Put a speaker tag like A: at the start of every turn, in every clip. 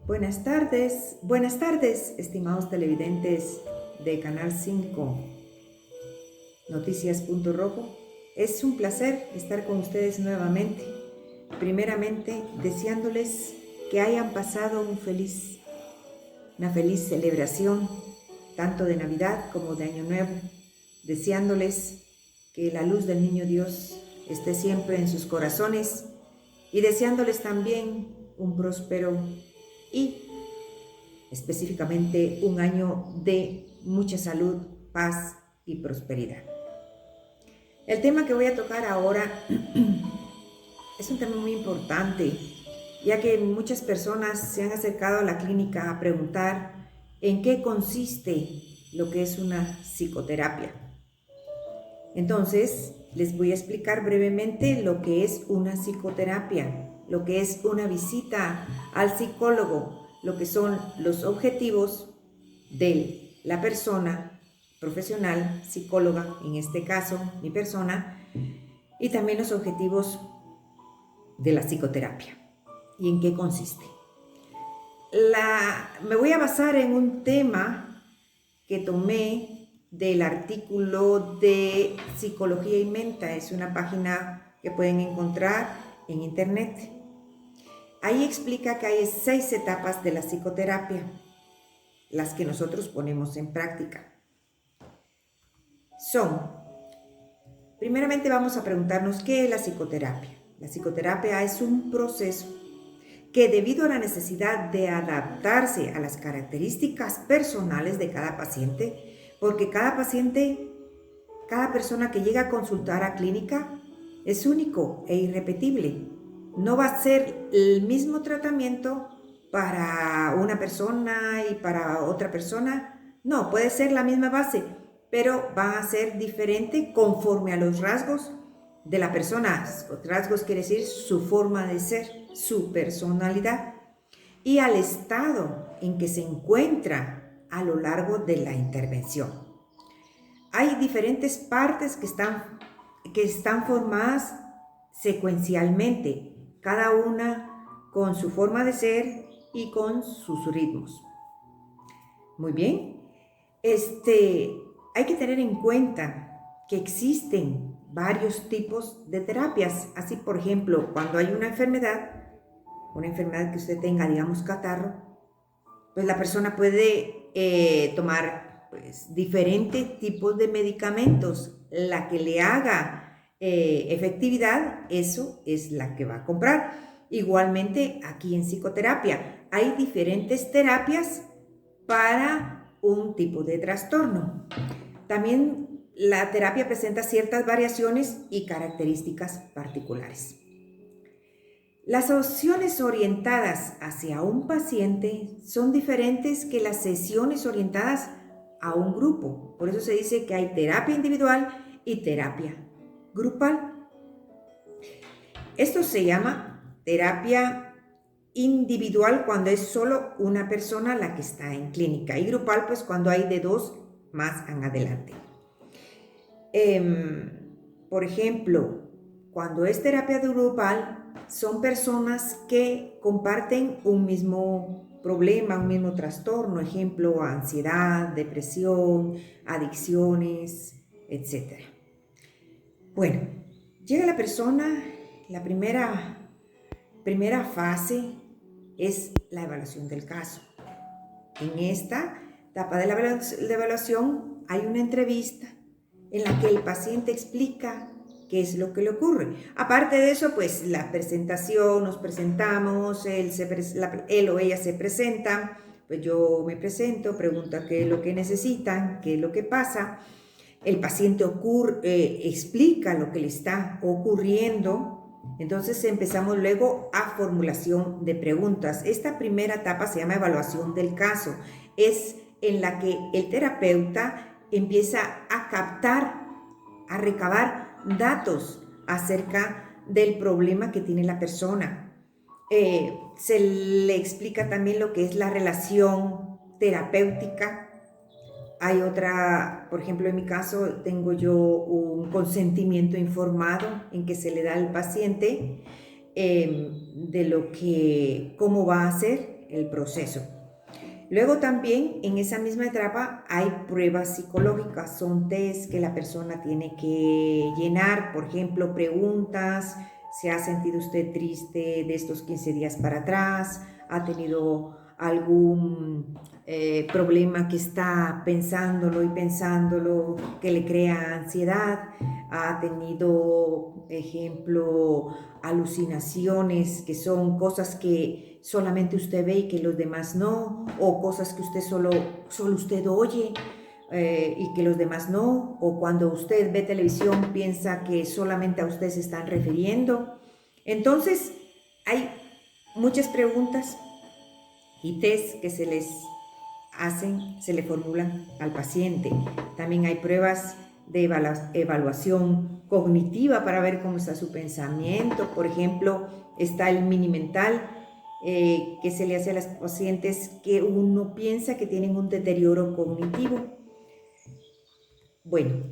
A: Buenas tardes, estimados televidentes de Canal 5, Noticias.rojo. Es un placer estar con ustedes nuevamente. Primeramente, deseándoles que hayan pasado una feliz celebración, tanto de Navidad como de Año Nuevo. Deseándoles que la luz del Niño Dios esté siempre en sus corazones y deseándoles también un próspero y específicamente un año de mucha salud, paz y prosperidad. El tema que voy a tocar ahora es un tema muy importante, ya que muchas personas se han acercado a la clínica a preguntar en qué consiste lo que es una psicoterapia. Entonces, les voy a explicar brevemente lo que es una psicoterapia, lo que es una visita al psicólogo, lo que son los objetivos de la persona profesional, psicóloga, en este caso, mi persona, y también los objetivos de la psicoterapia y en qué consiste. Me voy a basar en un tema que tomé del artículo de Psicología y Menta. Es una página que pueden encontrar en internet. Ahí explica que hay 6 etapas de la psicoterapia, las que nosotros ponemos en práctica. Primeramente vamos a preguntarnos qué es la psicoterapia. La psicoterapia es un proceso que, debido a la necesidad de adaptarse a las características personales de cada paciente, porque cada persona que llega a consultar a clínica es único e irrepetible. No va a ser el mismo tratamiento para una persona y para otra persona. No, puede ser la misma base, pero va a ser diferente conforme a los rasgos de la persona. Rasgos quiere decir su forma de ser, su personalidad, y al estado en que se encuentra a lo largo de la intervención. Hay diferentes partes que están formadas secuencialmente, cada una con su forma de ser y con sus ritmos. Muy bien. Hay que tener en cuenta que existen varios tipos de terapias. Así, por ejemplo, cuando hay una enfermedad que usted tenga, digamos catarro, pues la persona puede tomar diferentes tipos de medicamentos. La que le haga efectividad, eso es la que va a comprar. Igualmente, aquí en psicoterapia hay diferentes terapias para un tipo de trastorno. También la terapia presenta ciertas variaciones y características particulares. Las opciones orientadas hacia un paciente son diferentes que las sesiones orientadas a un grupo. Por eso se dice que hay terapia individual y terapia grupal. Esto se llama terapia individual cuando es solo una persona la que está en clínica, y grupal pues cuando hay de 2 más en adelante. Por ejemplo, cuando es terapia grupal, son personas que comparten un mismo problema, un mismo trastorno, ejemplo, ansiedad, depresión, adicciones, etc. Bueno, llega la persona, la primera fase es la evaluación del caso. En esta etapa de la evaluación hay una entrevista en la que el paciente explica qué es lo que le ocurre. Aparte de eso, pues la presentación, nos presentamos, él o ella se presenta, pues yo me presento, pregunto qué es lo que necesitan, qué es lo que pasa. El paciente explica lo que le está ocurriendo. Entonces empezamos luego a formulación de preguntas. Esta primera etapa se llama evaluación del caso. Es en la que el terapeuta empieza a captar, a recabar datos acerca del problema que tiene la persona. Se le explica también lo que es la relación terapéutica. Hay otra, por ejemplo, en mi caso, tengo yo un consentimiento informado en que se le da al paciente de cómo va a hacer el proceso. Luego también en esa misma etapa hay pruebas psicológicas, son test que la persona tiene que llenar, por ejemplo, preguntas: ¿se ha sentido usted triste de estos 15 días para atrás? ¿Ha tenido algún problema que está pensándolo y pensándolo que le crea ansiedad? ¿Ha tenido, ejemplo, alucinaciones, que son cosas que solamente usted ve y que los demás no, o cosas que usted solo usted oye y que los demás no, o cuando usted ve televisión piensa que solamente a usted se están refiriendo? Entonces hay muchas preguntas y test que se les hacen, se le formulan al paciente. También hay pruebas de evaluación cognitiva para ver cómo está su pensamiento. Por ejemplo, está el mini mental, que se le hace a los pacientes que uno piensa que tienen un deterioro cognitivo. Bueno,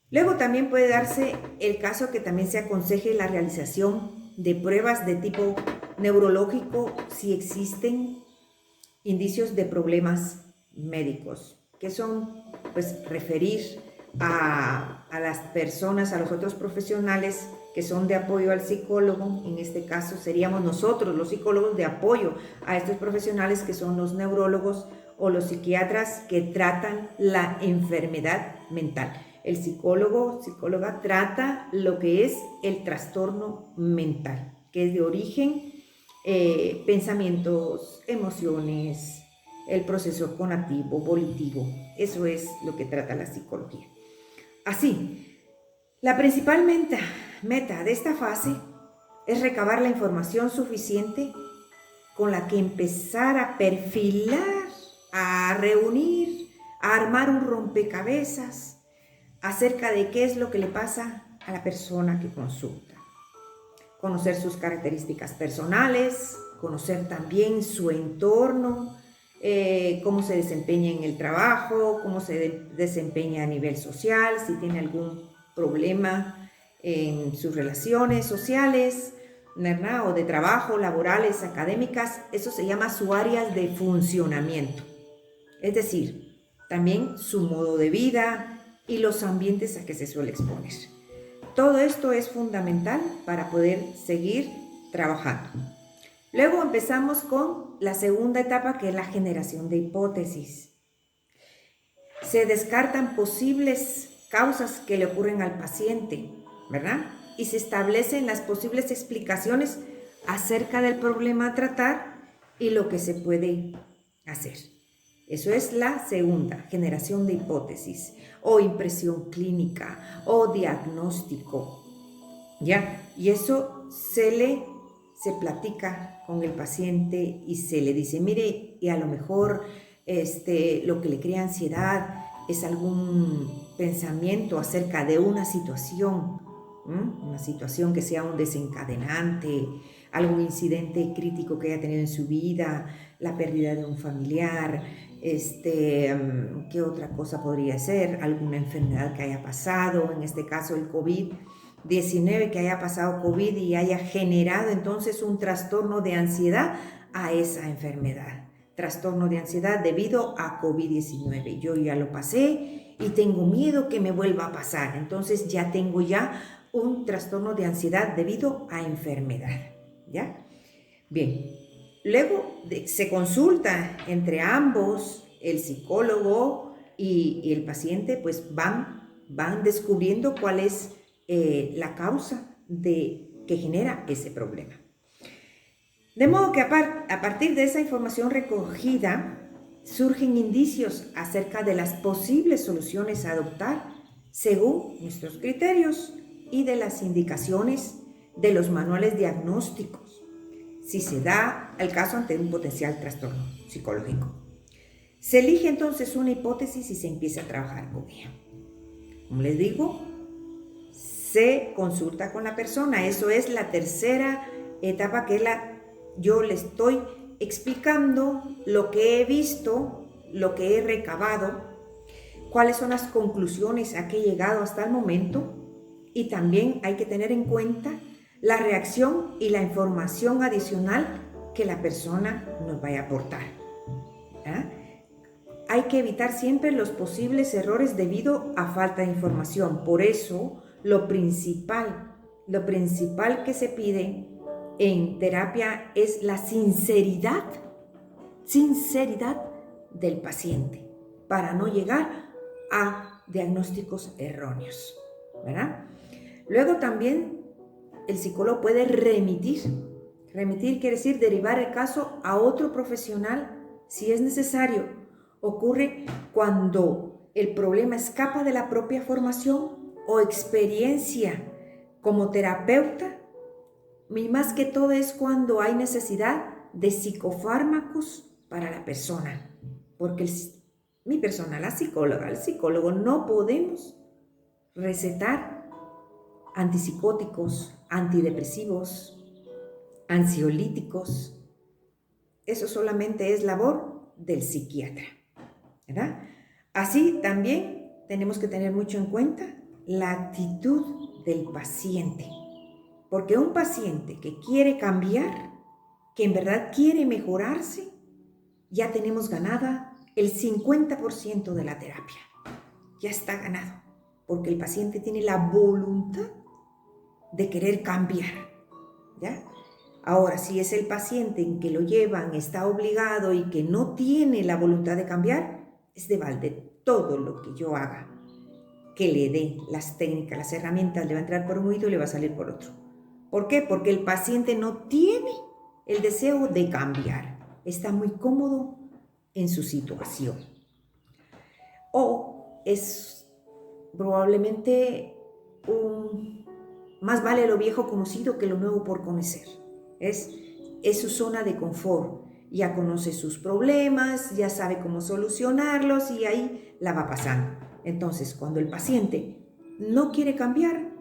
A: luego también puede darse el caso que también se aconseje la realización de pruebas de tipo neurológico si existen indicios de problemas médicos, que son pues referir a las personas, a los otros profesionales que son de apoyo al psicólogo. En este caso seríamos nosotros los psicólogos de apoyo a estos profesionales que son los neurólogos o los psiquiatras que tratan la enfermedad mental. El psicóloga trata lo que es el trastorno mental, que es de origen pensamientos, emociones, el proceso cognitivo, volitivo. Eso es lo que trata la psicología. Así, la principal meta de esta fase es recabar la información suficiente con la que empezar a perfilar, a reunir, a armar un rompecabezas acerca de qué es lo que le pasa a la persona que consulta. Conocer sus características personales, conocer también su entorno, cómo se desempeña en el trabajo, cómo se desempeña a nivel social, si tiene algún problema en sus relaciones sociales, ¿verdad? O de trabajo, laborales, académicas. Eso se llama su área de funcionamiento. Es decir, también su modo de vida y los ambientes a que se suele exponer. Todo esto es fundamental para poder seguir trabajando. Luego empezamos con la segunda etapa, que es la generación de hipótesis. Se descartan posibles causas que le ocurren al paciente, ¿verdad? Y se establecen las posibles explicaciones acerca del problema a tratar y lo que se puede hacer. Eso es la segunda, generación de hipótesis o impresión clínica o diagnóstico, ¿ya? Y eso se platica con el paciente y se le dice: mire, y a lo mejor lo que le crea ansiedad es algún pensamiento acerca de una situación que sea un desencadenante, algún incidente crítico que haya tenido en su vida, la pérdida de un familiar, ¿qué otra cosa podría ser? Alguna enfermedad que haya pasado, en este caso el COVID-19, que haya pasado COVID y haya generado entonces un trastorno de ansiedad a esa enfermedad. Trastorno de ansiedad debido a COVID-19. Yo ya lo pasé y tengo miedo que me vuelva a pasar. Entonces ya tengo un trastorno de ansiedad debido a enfermedad, ¿ya? Bien, luego se consulta entre ambos, el psicólogo y el paciente, pues van descubriendo cuál es la causa que genera ese problema. De modo que a partir de esa información recogida, surgen indicios acerca de las posibles soluciones a adoptar según nuestros criterios y de las indicaciones de los manuales diagnósticos, si se da el caso ante un potencial trastorno psicológico. Se elige entonces una hipótesis y se empieza a trabajar con ella. Como les digo, se consulta con la persona. Eso es la tercera etapa, que es yo le estoy explicando lo que he visto, lo que he recabado, cuáles son las conclusiones a que he llegado hasta el momento, y también hay que tener en cuenta la reacción y la información adicional que la persona nos vaya a aportar. ¿Ah? Hay que evitar siempre los posibles errores debido a falta de información. Por eso, lo principal que se pide en terapia es la sinceridad del paciente para no llegar a diagnósticos erróneos, ¿verdad? Luego también el psicólogo puede remitir. Remitir quiere decir derivar el caso a otro profesional si es necesario. Ocurre cuando el problema escapa de la propia formación o experiencia como terapeuta, y más que todo es cuando hay necesidad de psicofármacos para la persona, porque mi persona, la psicóloga, el psicólogo, no podemos recetar antipsicóticos, antidepresivos, ansiolíticos. Eso solamente es labor del psiquiatra, ¿verdad? Así también tenemos que tener mucho en cuenta la actitud del paciente, porque un paciente que quiere cambiar, que en verdad quiere mejorarse, ya tenemos ganada el 50% de la terapia. Ya está ganado, porque el paciente tiene la voluntad de querer cambiar, ¿ya? Ahora, si es el paciente en que lo llevan, está obligado y que no tiene la voluntad de cambiar, es de balde todo lo que yo haga, que le dé las técnicas, las herramientas, le va a entrar por un oído y le va a salir por otro. ¿Por qué? Porque el paciente no tiene el deseo de cambiar, está muy cómodo en su situación. O es probablemente más vale lo viejo conocido que lo nuevo por conocer. Es su zona de confort. Ya conoce sus problemas, ya sabe cómo solucionarlos y ahí la va pasando. Entonces, cuando el paciente no quiere cambiar,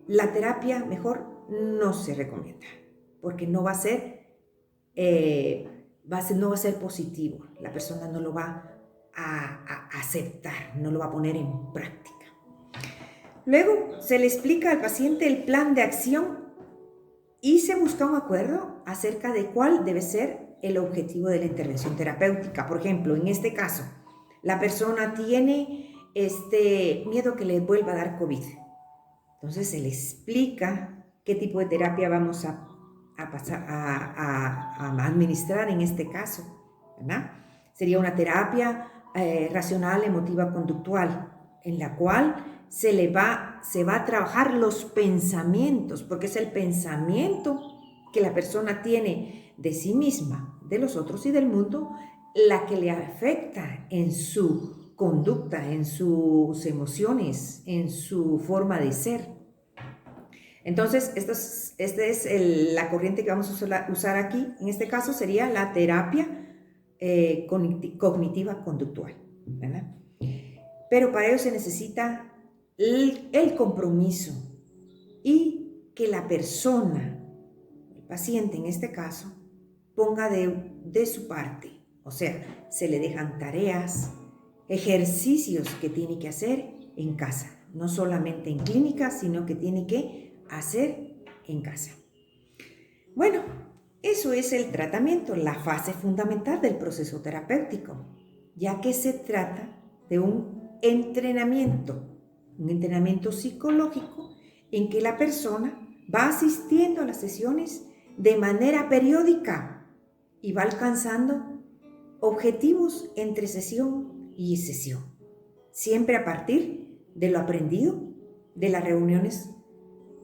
A: la terapia mejor no se recomienda, porque no va a ser, no va a ser positivo. La persona no lo va a aceptar, no lo va a poner en práctica. Luego se le explica al paciente el plan de acción y se busca un acuerdo acerca de cuál debe ser el objetivo de la intervención terapéutica. Por ejemplo, en este caso, la persona tiene miedo que le vuelva a dar COVID. Entonces se le explica qué tipo de terapia vamos a administrar en este caso, ¿verdad? Sería una terapia racional, emotiva, conductual, en la cual se va a trabajar los pensamientos, porque es el pensamiento que la persona tiene de sí misma, de los otros y del mundo, la que le afecta en su conducta, en sus emociones, en su forma de ser. Entonces, esta es la corriente que vamos a usar aquí. En este caso sería la terapia cognitiva conductual, ¿verdad? Pero para ello se necesita el compromiso y que la persona, el paciente en este caso, ponga de su parte. O sea, se le dejan tareas, ejercicios que tiene que hacer en casa, no solamente en clínica, sino que tiene que hacer en casa. Bueno, eso es el tratamiento, la fase fundamental del proceso terapéutico, ya que se trata de un entrenamiento psicológico en que la persona va asistiendo a las sesiones de manera periódica y va alcanzando objetivos entre sesión y sesión, siempre a partir de lo aprendido de las reuniones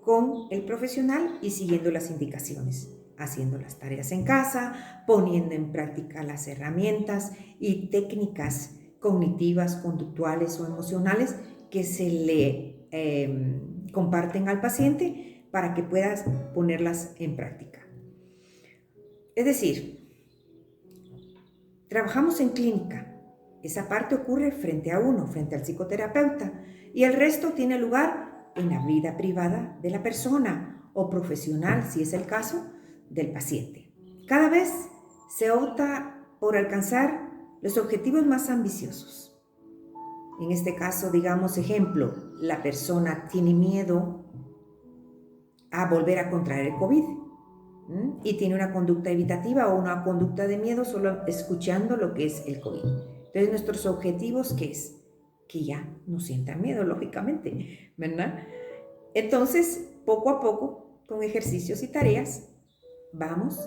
A: con el profesional y siguiendo las indicaciones, haciendo las tareas en casa, poniendo en práctica las herramientas y técnicas cognitivas, conductuales o emocionales que se le comparten al paciente para que puedas ponerlas en práctica. Es decir, trabajamos en clínica. Esa parte ocurre frente a uno, frente al psicoterapeuta, y el resto tiene lugar en la vida privada de la persona o profesional, si es el caso, del paciente. Cada vez se opta por alcanzar los objetivos más ambiciosos. En este caso, digamos, ejemplo, la persona tiene miedo a volver a contraer el COVID. y tiene una conducta evitativa o una conducta de miedo solo escuchando lo que es el COVID. Entonces, nuestros objetivos, ¿qué es? Que ya no sientan miedo, lógicamente, ¿verdad? Entonces, poco a poco, con ejercicios y tareas, vamos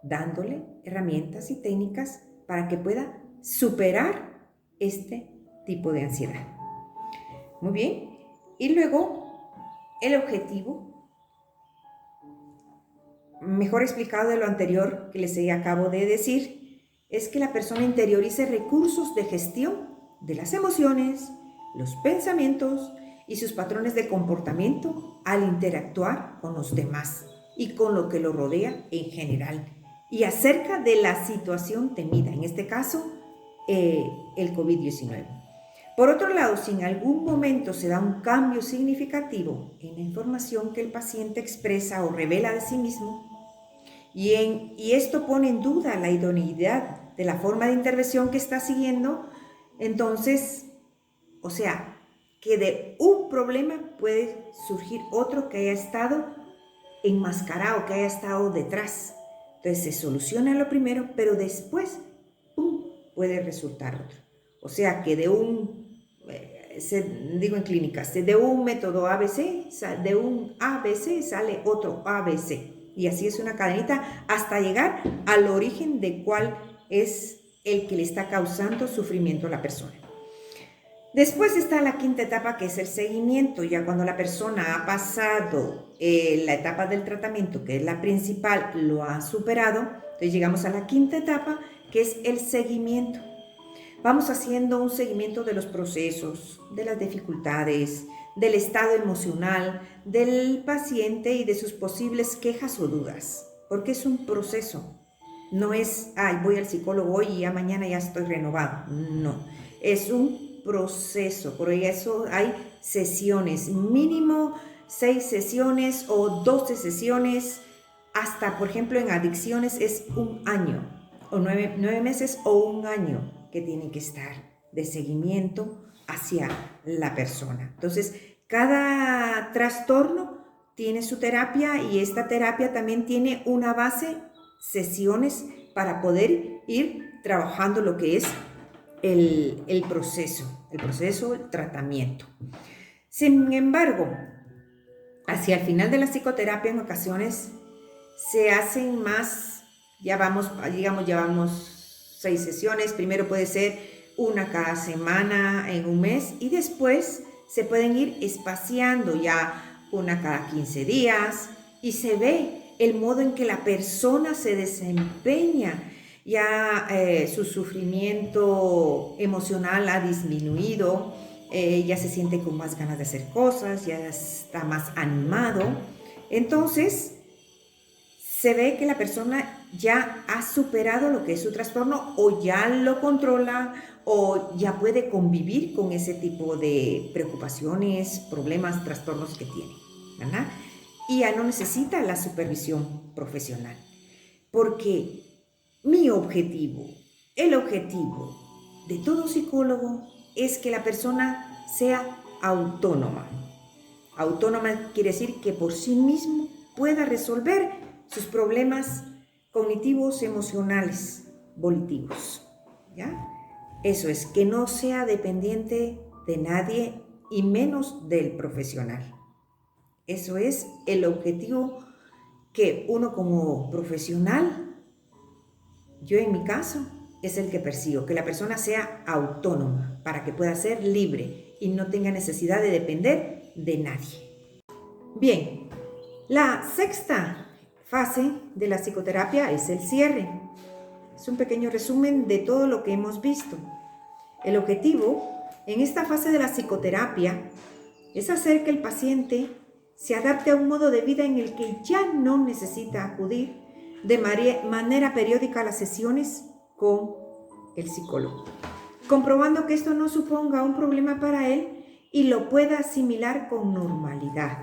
A: dándole herramientas y técnicas para que pueda superar este tipo de ansiedad. Muy bien. Y luego, el objetivo, mejor explicado de lo anterior que les acabo de decir, es que la persona interiorice recursos de gestión de las emociones, los pensamientos y sus patrones de comportamiento al interactuar con los demás y con lo que lo rodea en general, y acerca de la situación temida, en este caso, el COVID-19. Por otro lado, si en algún momento se da un cambio significativo en la información que el paciente expresa o revela de sí mismo, y esto pone en duda la idoneidad de la forma de intervención que está siguiendo, entonces, o sea, que de un problema puede surgir otro que haya estado enmascarado, que haya estado detrás. Entonces se soluciona lo primero, pero después, ¡pum!, puede resultar otro. O sea que de digo en clínicas, de un método ABC, de un ABC sale otro ABC. Y así es una cadenita hasta llegar al origen de cuál es el que le está causando sufrimiento a la persona. Después está la quinta etapa, que es el seguimiento. Ya cuando la persona ha pasado la etapa del tratamiento, que es la principal, lo ha superado, entonces llegamos a la quinta etapa, que es el seguimiento. Vamos haciendo un seguimiento de los procesos, de las dificultades, del estado emocional del paciente y de sus posibles quejas o dudas, porque es un proceso. No es, voy al psicólogo hoy y ya mañana ya estoy renovado. No, es un proceso. Por eso hay sesiones, mínimo 6 sesiones o 12 sesiones, hasta, por ejemplo, en adicciones es un año, o 9 meses o un año que tiene que estar de seguimiento hacia la persona. Entonces, cada trastorno tiene su terapia, y esta terapia también tiene una base, sesiones para poder ir trabajando lo que es el proceso, el tratamiento. Sin embargo, hacia el final de la psicoterapia en ocasiones se hacen más, llevamos 6 sesiones, primero puede ser una cada semana en un mes, y después se pueden ir espaciando ya una cada 15 días, y se ve el modo en que la persona se desempeña. Ya su sufrimiento emocional ha disminuido, ya se siente con más ganas de hacer cosas, ya está más animado. Entonces, se ve que la persona ya ha superado lo que es su trastorno, o ya lo controla, o ya puede convivir con ese tipo de preocupaciones, problemas, trastornos que tiene, ¿verdad? Y ya no necesita la supervisión profesional. Porque el objetivo de todo psicólogo es que la persona sea autónoma. Autónoma quiere decir que por sí mismo pueda resolver sus problemas cognitivos, emocionales, volitivos, ¿ya? Eso es, que no sea dependiente de nadie y menos del profesional. Eso es el objetivo que uno como profesional, yo en mi caso, es el que persigo, que la persona sea autónoma para que pueda ser libre y no tenga necesidad de depender de nadie. Bien, la sexta fase de la psicoterapia es el cierre. Es un pequeño resumen de todo lo que hemos visto. El objetivo en esta fase de la psicoterapia es hacer que el paciente se adapte a un modo de vida en el que ya no necesita acudir de manera periódica a las sesiones con el psicólogo, comprobando que esto no suponga un problema para él y lo pueda asimilar con normalidad,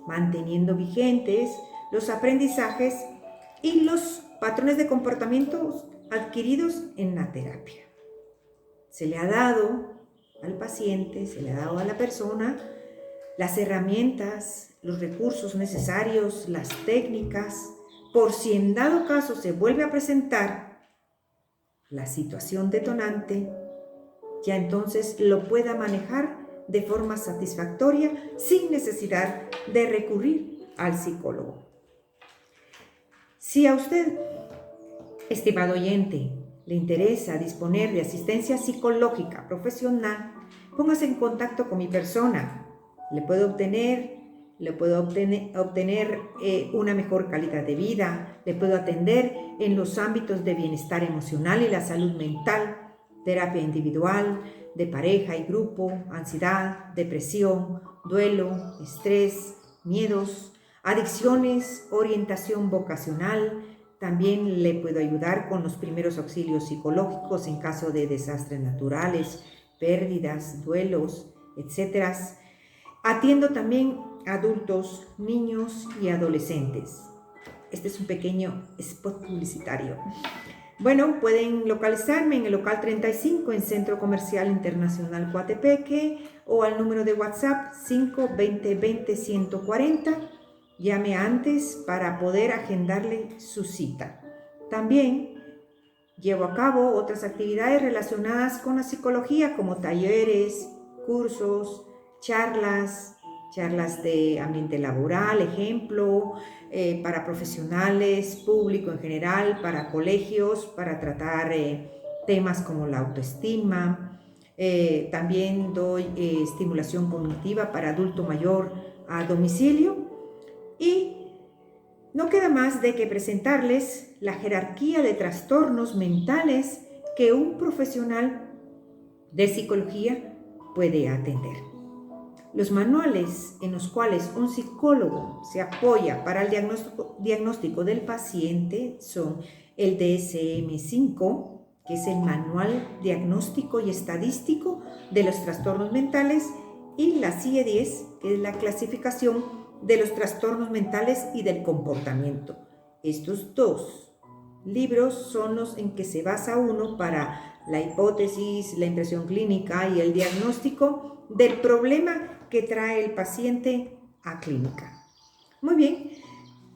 A: manteniendo vigentes los aprendizajes y los patrones de comportamientos adquiridos en la terapia. Se le ha dado al paciente, se le ha dado a la persona las herramientas, los recursos necesarios, las técnicas por si en dado caso se vuelve a presentar la situación detonante, ya entonces lo pueda manejar de forma satisfactoria sin necesidad de recurrir al psicólogo. Si a usted, estimado oyente, le interesa disponer de asistencia psicológica profesional, póngase en contacto con mi persona. Le puedo obtener una mejor calidad de vida, le puedo atender en los ámbitos de bienestar emocional y la salud mental, terapia individual, de pareja y grupo, ansiedad, depresión, duelo, estrés, miedos, adicciones, orientación vocacional. También le puedo ayudar con los primeros auxilios psicológicos en caso de desastres naturales, pérdidas, duelos, etc. Atiendo también adultos, niños y adolescentes. Este es un pequeño spot publicitario. Bueno, pueden localizarme en el local 35 en Centro Comercial Internacional Coatepeque o al número de WhatsApp 520-20-140. Llame antes para poder agendarle su cita. También llevo a cabo otras actividades relacionadas con la psicología como talleres, cursos, charlas de ambiente laboral, ejemplo, para profesionales, público en general, para colegios, para tratar temas como la autoestima. También doy estimulación cognitiva para adulto mayor a domicilio. Y no queda más de que presentarles la jerarquía de trastornos mentales que un profesional de psicología puede atender. Los manuales en los cuales un psicólogo se apoya para el diagnóstico del paciente son el DSM-5, que es el Manual Diagnóstico y Estadístico de los Trastornos Mentales, y la CIE-10, que es la clasificación de los trastornos mentales y del comportamiento. Estos dos libros son los en que se basa uno para la hipótesis, la impresión clínica y el diagnóstico del problema que trae el paciente a clínica. Muy bien,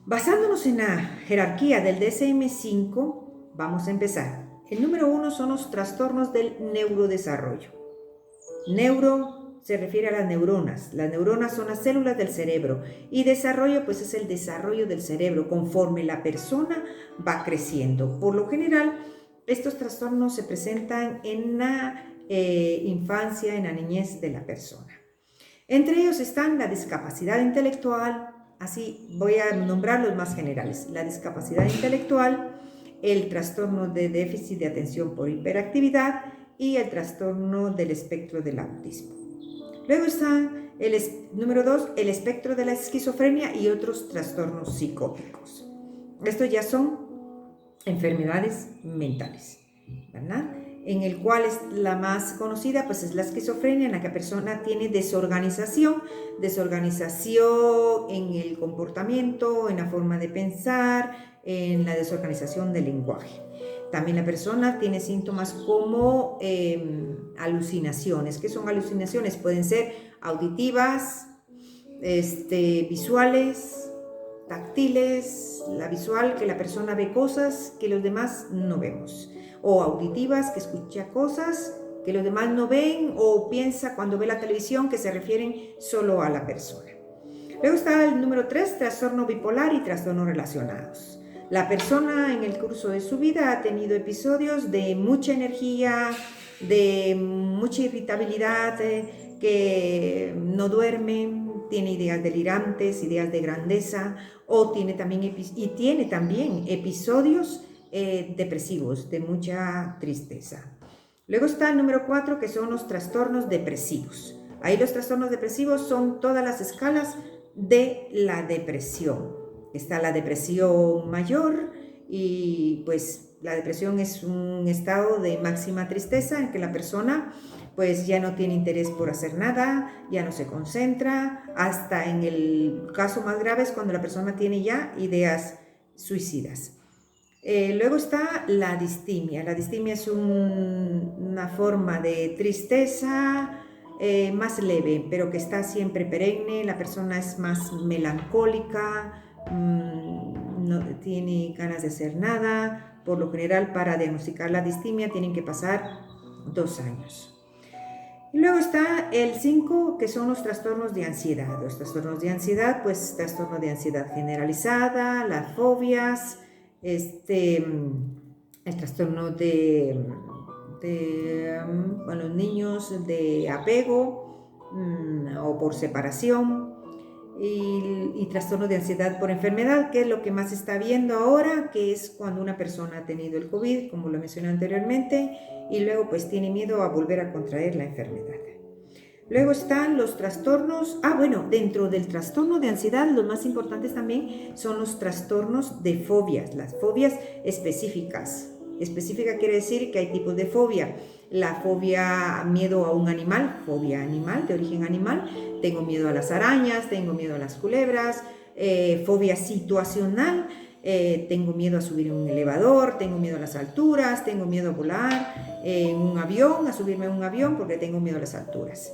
A: basándonos en la jerarquía del DSM-5, vamos a empezar. El número 1 son los trastornos del neurodesarrollo. Neuro se refiere a las neuronas. Las neuronas son las células del cerebro y desarrollo pues es el desarrollo del cerebro conforme la persona va creciendo. Por lo general, estos trastornos se presentan en la infancia, en la niñez de la persona. Entre ellos están la discapacidad intelectual, así voy a nombrar los más generales: la discapacidad intelectual, el trastorno de déficit de atención por hiperactividad y el trastorno del espectro del autismo. Luego está número 2, el espectro de la esquizofrenia y otros trastornos psicóticos. Estos ya son enfermedades mentales, ¿verdad? En el cual es la más conocida, pues es la esquizofrenia, en la que la persona tiene desorganización en el comportamiento, en la forma de pensar, en la desorganización del lenguaje. También la persona tiene síntomas como alucinaciones. ¿Qué son alucinaciones? Pueden ser auditivas, visuales, táctiles. La visual, que la persona ve cosas que los demás no vemos. O auditivas, que escucha cosas que los demás no ven, o piensa cuando ve la televisión, que se refieren solo a la persona. Luego está el número 3, trastorno bipolar y trastornos relacionados. La persona en el curso de su vida ha tenido episodios de mucha energía, de mucha irritabilidad, que no duerme, tiene ideas delirantes, ideas de grandeza, o tiene también episodios depresivos, de mucha tristeza. Luego está el número 4, que son los trastornos depresivos. Ahí los trastornos depresivos son todas las escalas de la depresión. Está la depresión mayor, y pues la depresión es un estado de máxima tristeza en que la persona pues ya no tiene interés por hacer nada, ya no se concentra, hasta en el caso más grave es cuando la persona tiene ya ideas suicidas. Luego está la distimia. La distimia es una forma de tristeza más leve, pero que está siempre perenne. La persona es más melancólica, no no tiene ganas de hacer nada. Por lo general, para diagnosticar la distimia tienen que pasar 2 años. Y luego está el 5, que son los trastornos de ansiedad. Los trastornos de ansiedad, pues trastorno de ansiedad generalizada, las fobias, el trastorno de los niños de apego o por separación y trastorno de ansiedad por enfermedad, que es lo que más se está viendo ahora, que es cuando una persona ha tenido el COVID, como lo mencioné anteriormente, y luego pues tiene miedo a volver a contraer la enfermedad. Luego están los trastornos, dentro del trastorno de ansiedad, los más importantes también son los trastornos de fobias, las fobias específicas. Específica quiere decir que hay tipos de fobia. La fobia, miedo a un animal, fobia animal, de origen animal. Tengo miedo a las arañas, tengo miedo a las culebras. Fobia situacional, tengo miedo a subir en un elevador, tengo miedo a las alturas, tengo miedo a volar en un avión, a subirme en un avión porque tengo miedo a las alturas.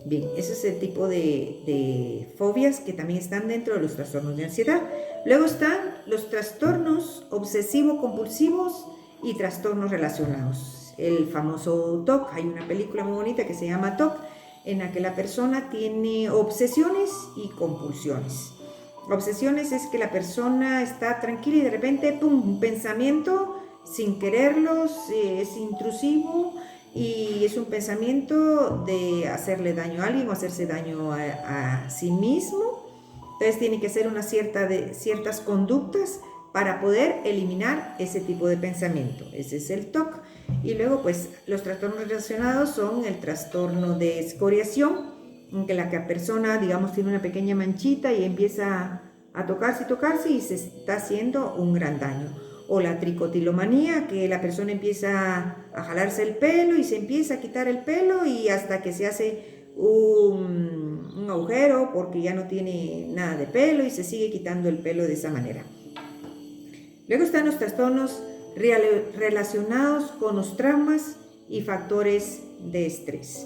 A: Bien, ese es el tipo de fobias que también están dentro de los trastornos de ansiedad. Luego están los trastornos obsesivo-compulsivos y trastornos relacionados. El famoso TOC, hay una película muy bonita que se llama TOC, en la que la persona tiene obsesiones y compulsiones. Obsesiones es que la persona está tranquila y de repente, ¡pum!, un pensamiento sin quererlo, es intrusivo y es un pensamiento de hacerle daño a alguien o hacerse daño a sí mismo. Entonces tiene que hacer ciertas conductas para poder eliminar ese tipo de pensamiento. Ese es el TOC. Y luego, pues, los trastornos relacionados son el trastorno de escoriación, en que la persona, digamos, tiene una pequeña manchita y empieza a tocarse y se está haciendo un gran daño. O la tricotilomanía, que la persona empieza a jalarse el pelo y se empieza a quitar el pelo y hasta que se hace un agujero porque ya no tiene nada de pelo y se sigue quitando el pelo de esa manera. Luego están los trastornos relacionados con los traumas y factores de estrés.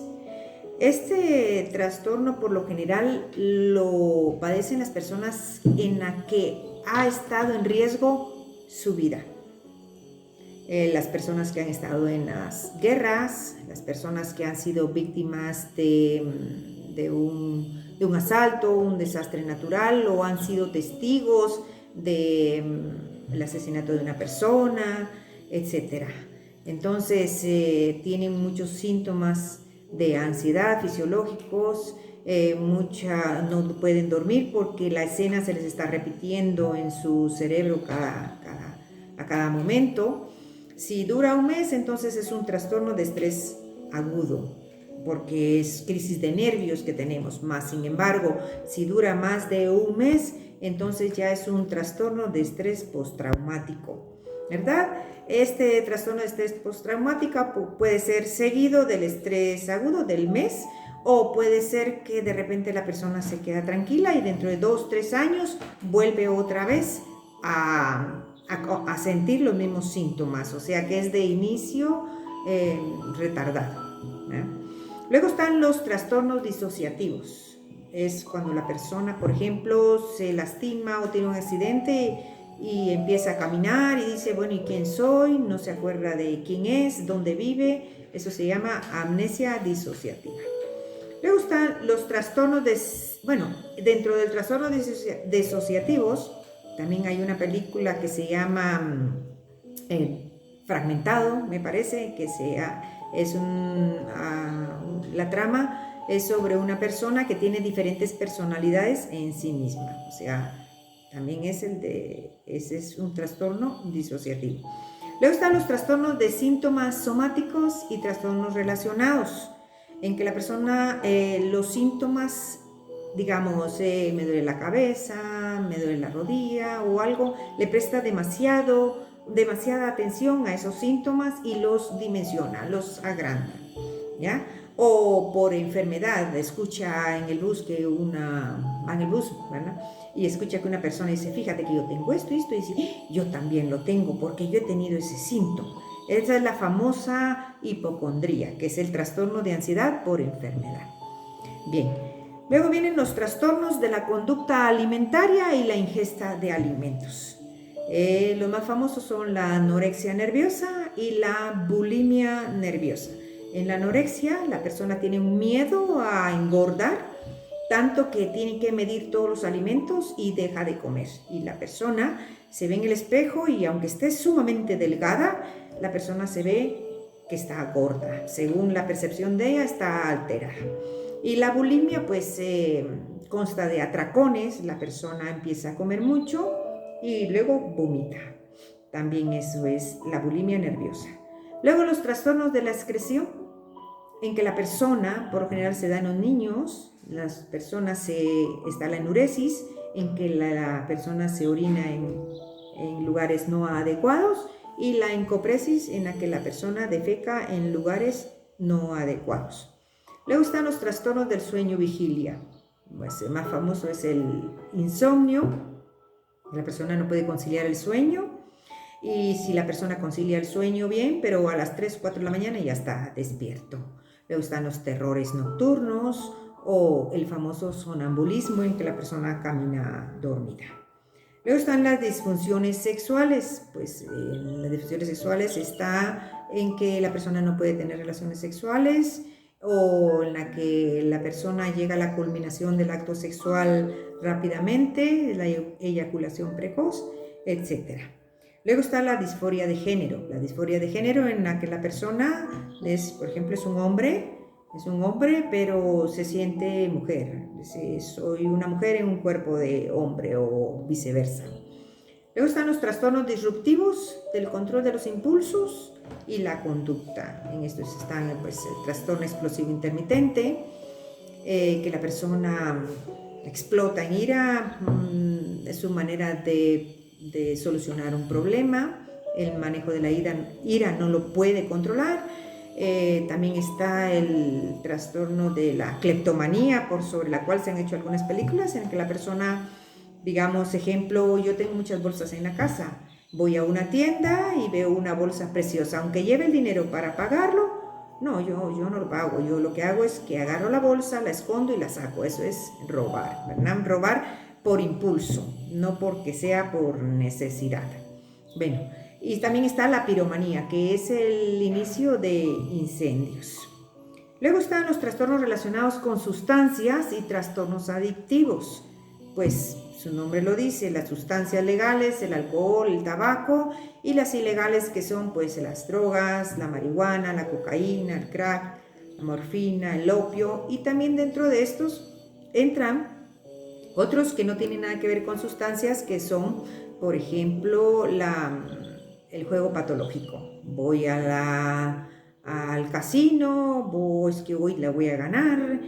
A: Este trastorno por lo general lo padecen las personas en la que ha estado en riesgo su vida. Las personas que han estado en las guerras, las personas que han sido víctimas de un asalto, un desastre natural, o han sido testigos del asesinato de una persona, etc. Entonces tienen muchos síntomas de ansiedad fisiológicos, no pueden dormir porque la escena se les está repitiendo en su cerebro a cada momento. Si dura un mes, entonces es un trastorno de estrés agudo, porque es crisis de nervios que tenemos. Más sin embargo, si dura más de un mes, entonces ya es un trastorno de estrés postraumático, ¿verdad? Este trastorno de estrés postraumático puede ser seguido del estrés agudo del mes, o puede ser que de repente la persona se queda tranquila y dentro de 2-3 años vuelve otra vez a sentir los mismos síntomas, o sea que es de inicio retardado, ¿eh? Luego están los trastornos disociativos. Es cuando la persona, por ejemplo, se lastima o tiene un accidente y empieza a caminar y dice, bueno, ¿y quién soy? No se acuerda de quién es, dónde vive. Eso se llama amnesia disociativa. Luego están los trastornos dentro del trastorno disociativos también hay una película que se llama Fragmentado, me parece, la trama es sobre una persona que tiene diferentes personalidades en sí misma, o sea, también ese es un trastorno disociativo. Luego están los trastornos de síntomas somáticos y trastornos relacionados, en que la persona, los síntomas, digamos, me duele la cabeza, me duele la rodilla o algo, le presta demasiada atención a esos síntomas y los dimensiona, los agranda, ¿ya? O por enfermedad, escucha en el bus ¿verdad? Y escucha que una persona dice, fíjate que yo tengo esto, y dice, yo también lo tengo porque yo he tenido ese síntoma. Esa es la famosa hipocondría, que es el trastorno de ansiedad por enfermedad. Bien, luego vienen los trastornos de la conducta alimentaria y la ingesta de alimentos. Los más famosos son la anorexia nerviosa y la bulimia nerviosa. En la anorexia, la persona tiene un miedo a engordar, tanto que tiene que medir todos los alimentos y deja de comer. Y la persona se ve en el espejo y aunque esté sumamente delgada, la persona se ve que está gorda. Según la percepción de ella, está alterada. Y la bulimia, pues, consta de atracones. La persona empieza a comer mucho y luego vomita. También eso es la bulimia nerviosa. Luego los trastornos de la excreción, en que la persona, por lo general se da en los niños, las personas está la enuresis, en que la persona se orina en lugares no adecuados, y la encopresis, en la que la persona defeca en lugares no adecuados. Luego están los trastornos del sueño vigilia. Pues el más famoso es el insomnio. La persona no puede conciliar el sueño, y si la persona concilia el sueño bien, pero a las 3 o 4 de la mañana ya está despierto. Luego están los terrores nocturnos o el famoso sonambulismo, en que la persona camina dormida. Luego están las disfunciones sexuales. Pues las disfunciones sexuales está en que la persona no puede tener relaciones sexuales, o en la que la persona llega a la culminación del acto sexual rápidamente, la eyaculación precoz, etc. Luego está la disforia de género. La disforia de género, en la que la persona por ejemplo, es un hombre, pero se siente mujer. Soy una mujer en un cuerpo de hombre o viceversa. Luego están los trastornos disruptivos del control de los impulsos y la conducta. En estos están, pues, el trastorno explosivo intermitente, que la persona explota en ira, es su manera de solucionar un problema. El manejo de la ira no lo puede controlar. También está el trastorno de la cleptomanía, sobre la cual se han hecho algunas películas, en que la persona, digamos, ejemplo, yo tengo muchas bolsas en la casa, voy a una tienda y veo una bolsa preciosa, aunque lleve el dinero para pagarlo, no, yo no lo pago. Yo lo que hago es que agarro la bolsa, la escondo y la saco. Eso es robar, ¿verdad? Robar por impulso, no porque sea por necesidad. Bueno, y también está la piromanía, que es el inicio de incendios. Luego están los trastornos relacionados con sustancias y trastornos adictivos. Pues su nombre lo dice, las sustancias legales, el alcohol, el tabaco, y las ilegales, que son pues las drogas, la marihuana, la cocaína, el crack, la morfina, el opio, y también dentro de estos entran otros que no tienen nada que ver con sustancias, que son, por ejemplo, el juego patológico. Voy al casino, es que hoy la voy a ganar,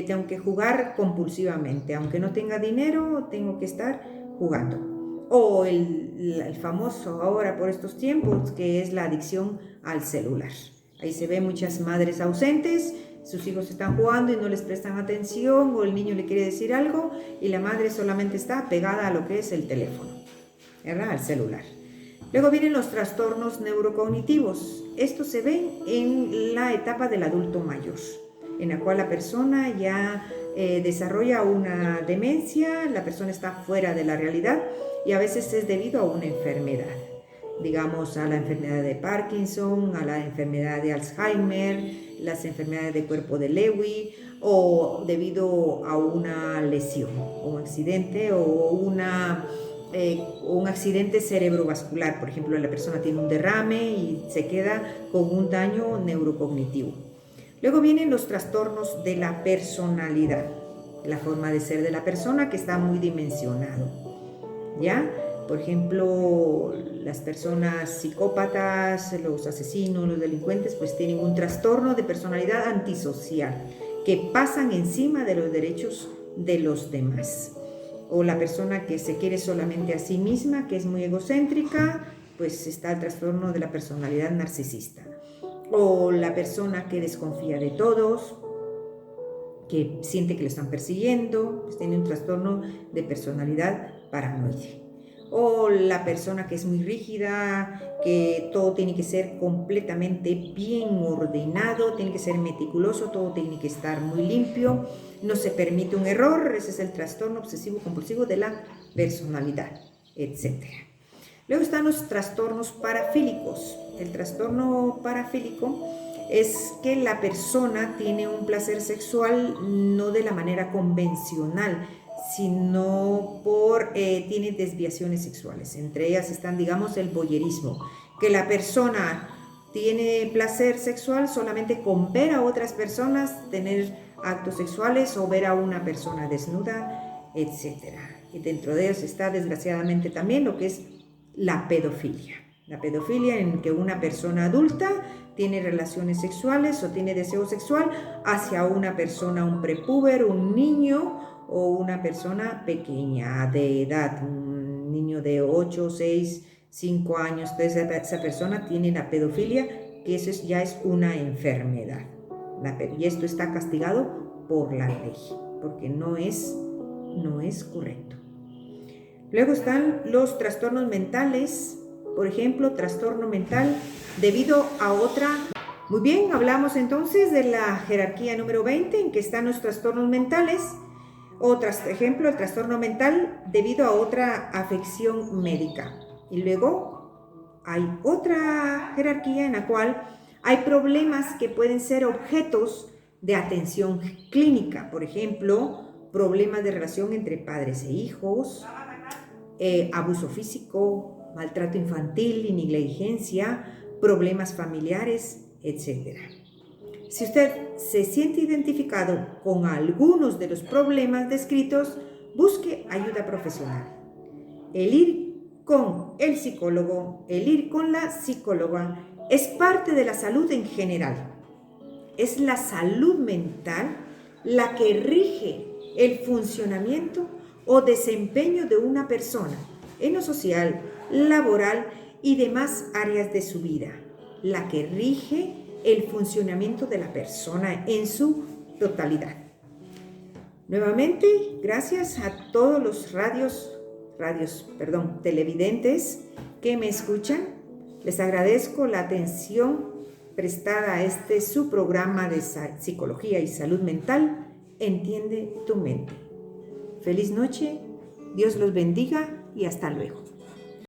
A: tengo que jugar compulsivamente, aunque no tenga dinero, tengo que estar jugando. O el famoso ahora por estos tiempos, que es la adicción al celular. Ahí se ve muchas madres ausentes, sus hijos están jugando y no les prestan atención, o el niño le quiere decir algo y la madre solamente está pegada a lo que es el teléfono, ¿verdad? Al celular. Luego vienen los trastornos neurocognitivos. Estos se ven en la etapa del adulto mayor, en la cual la persona ya desarrolla una demencia, la persona está fuera de la realidad y a veces es debido a una enfermedad. Digamos, a la enfermedad de Parkinson, a la enfermedad de Alzheimer, las enfermedades de cuerpo de Lewy, o debido a una lesión, un accidente o un accidente cerebrovascular. Por ejemplo, la persona tiene un derrame y se queda con un daño neurocognitivo. Luego vienen los trastornos de la personalidad, la forma de ser de la persona, que está muy dimensionado, ¿ya? Por ejemplo, las personas psicópatas, los asesinos, los delincuentes, pues tienen un trastorno de personalidad antisocial, que pasan encima de los derechos de los demás. O la persona que se quiere solamente a sí misma, que es muy egocéntrica, pues está el trastorno de la personalidad narcisista. O la persona que desconfía de todos, que siente que lo están persiguiendo, pues tiene un trastorno de personalidad paranoide. O la persona que es muy rígida, que todo tiene que ser completamente bien ordenado, tiene que ser meticuloso, todo tiene que estar muy limpio, no se permite un error. Ese es el trastorno obsesivo compulsivo de la personalidad, etc. Luego están los trastornos parafílicos. El trastorno parafílico es que la persona tiene un placer sexual no de la manera convencional, sino tiene desviaciones sexuales. Entre ellas están, digamos, el voyerismo, que la persona tiene placer sexual solamente con ver a otras personas tener actos sexuales o ver a una persona desnuda, etc. Y dentro de ellos está, desgraciadamente, también lo que es la pedofilia. La pedofilia en que una persona adulta tiene relaciones sexuales o tiene deseo sexual hacia una persona, un prepúber, un niño o una persona pequeña de edad, un niño de 8, 6, 5 años. Entonces esa persona tiene la pedofilia, que eso ya es una enfermedad. Y esto está castigado por la ley, porque no es correcto. Luego están los trastornos mentales. Por ejemplo, trastorno mental debido a otra... Muy bien, hablamos entonces de la jerarquía número 20, en que están los trastornos mentales. Otro ejemplo, el trastorno mental debido a otra afección médica. Y luego hay otra jerarquía en la cual hay problemas que pueden ser objetos de atención clínica. Por ejemplo, problemas de relación entre padres e hijos, abuso físico, maltrato infantil y negligencia, problemas familiares, etc. Si usted se siente identificado con algunos de los problemas descritos, busque ayuda profesional. El ir con el psicólogo, el ir con la psicóloga, es parte de la salud en general. Es la salud mental la que rige el funcionamiento o desempeño de una persona en lo social, laboral y demás áreas de su vida, la que rige el funcionamiento de la persona en su totalidad. Nuevamente, gracias a todos los televidentes que me escuchan. Les agradezco la atención prestada a su programa de psicología y salud mental. Entiende tu mente. Feliz noche, Dios los bendiga y hasta luego.